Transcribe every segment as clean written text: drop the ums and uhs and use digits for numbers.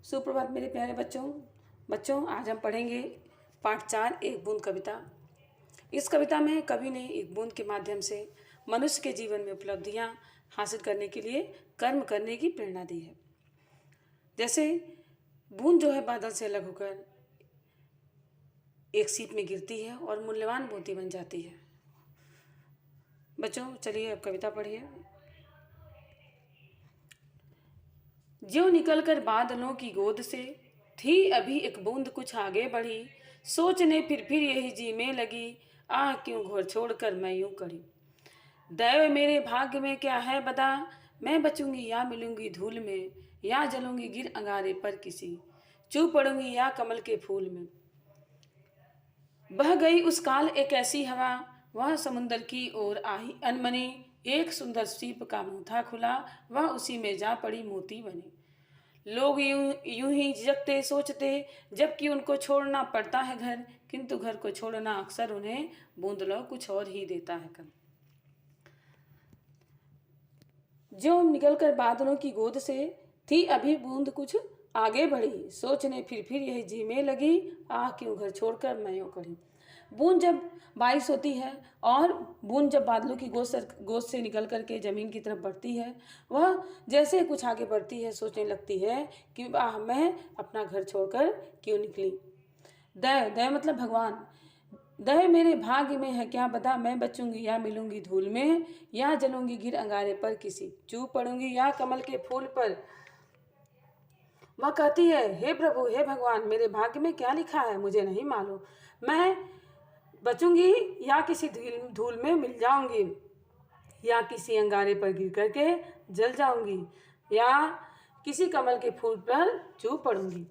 सुप्रभात मेरे प्यारे बच्चों आज हम पढ़ेंगे पाठ 4 एक बूंद कविता। इस कविता में कवि ने एक बूंद के माध्यम से मनुष्य के जीवन में उपलब्धियां हासिल करने के लिए कर्म करने की प्रेरणा दी है। जैसे बूंद जो है बादल से अलग होकर एक सीप में गिरती है और मूल्यवान मोती बन जाती है। बच्चों चलिए अब कविता पढ़िए। ज्यों निकलकर बादलों की गोद से थी अभी एक बूंद कुछ आगे बढ़ी, सोचने फिर यही जी में लगी, आह क्यों घोर छोड़कर मैं यूं करी। दैव मेरे भाग्य में क्या है बता, मैं बचूंगी या मिलूंगी धूल में, या जलूंगी गिर अंगारे पर किसी, चू पड़ूंगी या कमल के फूल में। बह गई उस काल एक ऐसी हवा, वह समुंदर की ओर आई अनमनी, एक सुंदर सीप का मुंह था खुला, वह उसी में जा पड़ी मोती बनी। लोग यूं ही झिझकते सोचते, जबकि उनको छोड़ना पड़ता है घर, किंतु घर को छोड़ना अक्सर उन्हें बूंद लो कुछ और ही देता है कम। जो निकलकर बादलों की गोद से थी अभी बूंद कुछ आगे बढ़ी, सोचने फिर यही जी में लगी, आह क्यों घर छोड़कर मैं यूं करी। बूंद जब बारिश होती है और बूंद जब बादलों की गोद से निकल करके ज़मीन की तरफ बढ़ती है, वह जैसे कुछ आगे बढ़ती है सोचने लगती है कि आह मैं अपना घर छोड़कर क्यों निकली। दैव मतलब भगवान, दैव मेरे भाग्य में है क्या बता, मैं बचूंगी या मिलूंगी धूल में, या जलूंगी गिर अंगारे पर किसी, चूप पड़ूंगी या कमल के फूल पर। वह कहती है, हे प्रभु हे भगवान, मेरे भाग्य में क्या लिखा है मुझे नहीं मालूम, मैं बचूंगी या किसी धूल में मिल जाऊंगी, या किसी अंगारे पर गिर करके जल जाऊंगी, या किसी कमल के फूल पर चूप पड़ूंगी।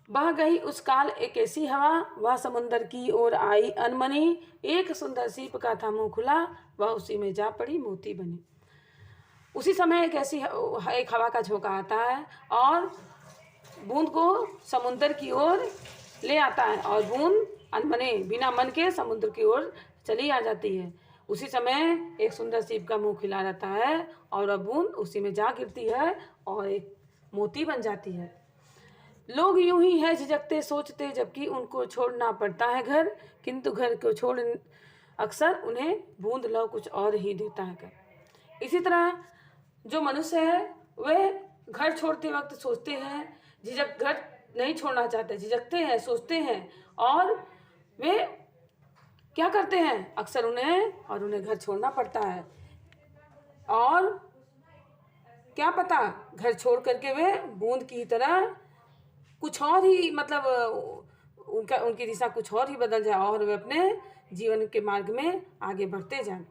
बह गई उस काल एक ऐसी हवा, वह समुंदर की ओर आई अनमनी, एक सुंदर सीप का था मुंह खुला, वह उसी में जा पड़ी मोती बनी। उसी समय एक हवा का झोंका आता है और बूंद को समुंदर की ओर ले आता है, और बूंद अनमने बिना मन के समुद्र की ओर चली आ जाती है। उसी समय एक सुंदर सीप का मुंह खिला रहता है और वह बूंद उसी में जा गिरती है और एक मोती बन जाती है। लोग यूं ही है झिझकते सोचते, जबकि उनको छोड़ना पड़ता है घर, किंतु घर को छोड़ अक्सर उन्हें बूंद लो कुछ और ही देता है घर। इसी तरह जो मनुष्य है वे घर छोड़ते वक्त सोचते हैं, घर नहीं छोड़ना चाहते, झिझकते हैं, सोचते हैं, और वे क्या करते हैं अक्सर उन्हें घर छोड़ना पड़ता है। और क्या पता घर छोड़ करके वे बूंद की तरह कुछ और ही उनकी दिशा कुछ और ही बदल जाए और वे अपने जीवन के मार्ग में आगे बढ़ते जाएं।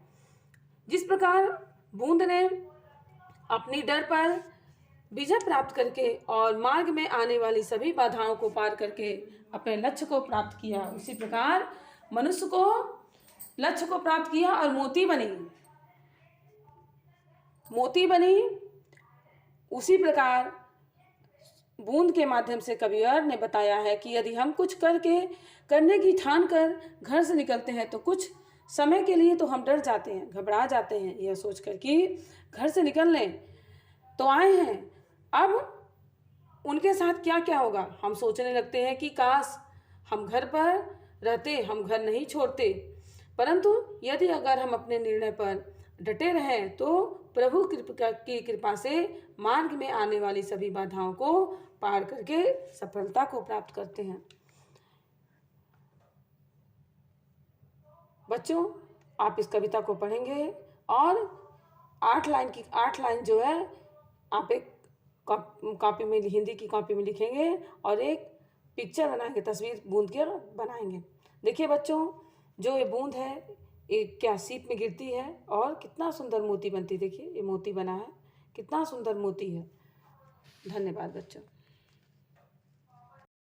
जिस प्रकार बूंद ने अपनी डर पर विजय प्राप्त करके और मार्ग में आने वाली सभी बाधाओं को पार करके अपने लक्ष्य को प्राप्त किया, उसी प्रकार मनुष्य को लक्ष्य को प्राप्त किया और मोती बनी। उसी प्रकार बूंद के माध्यम से कबीर ने बताया है कि यदि हम कुछ करने की ठान कर घर से निकलते हैं तो कुछ समय के लिए तो हम डर जाते हैं, घबरा जाते हैं, यह सोचकर कि घर से निकलने तो आए हैं, अब उनके साथ क्या क्या होगा। हम सोचने लगते हैं कि काश हम घर पर रहते, हम घर नहीं छोड़ते। परंतु यदि अगर हम अपने निर्णय पर डटे रहें तो प्रभु की कृपा से मार्ग में आने वाली सभी बाधाओं को पार करके सफलता को प्राप्त करते हैं। बच्चों आप इस कविता को पढ़ेंगे और 8 लाइन जो है आप एक कॉपी में, हिंदी की कॉपी में लिखेंगे और एक पिक्चर बनाएंगे, तस्वीर बूंद के बनाएंगे। देखिए बच्चों, जो ये बूंद है ये क्या सीप में गिरती है और कितना सुंदर मोती बनती है। देखिए ये मोती बना है, कितना सुंदर मोती है। धन्यवाद बच्चों।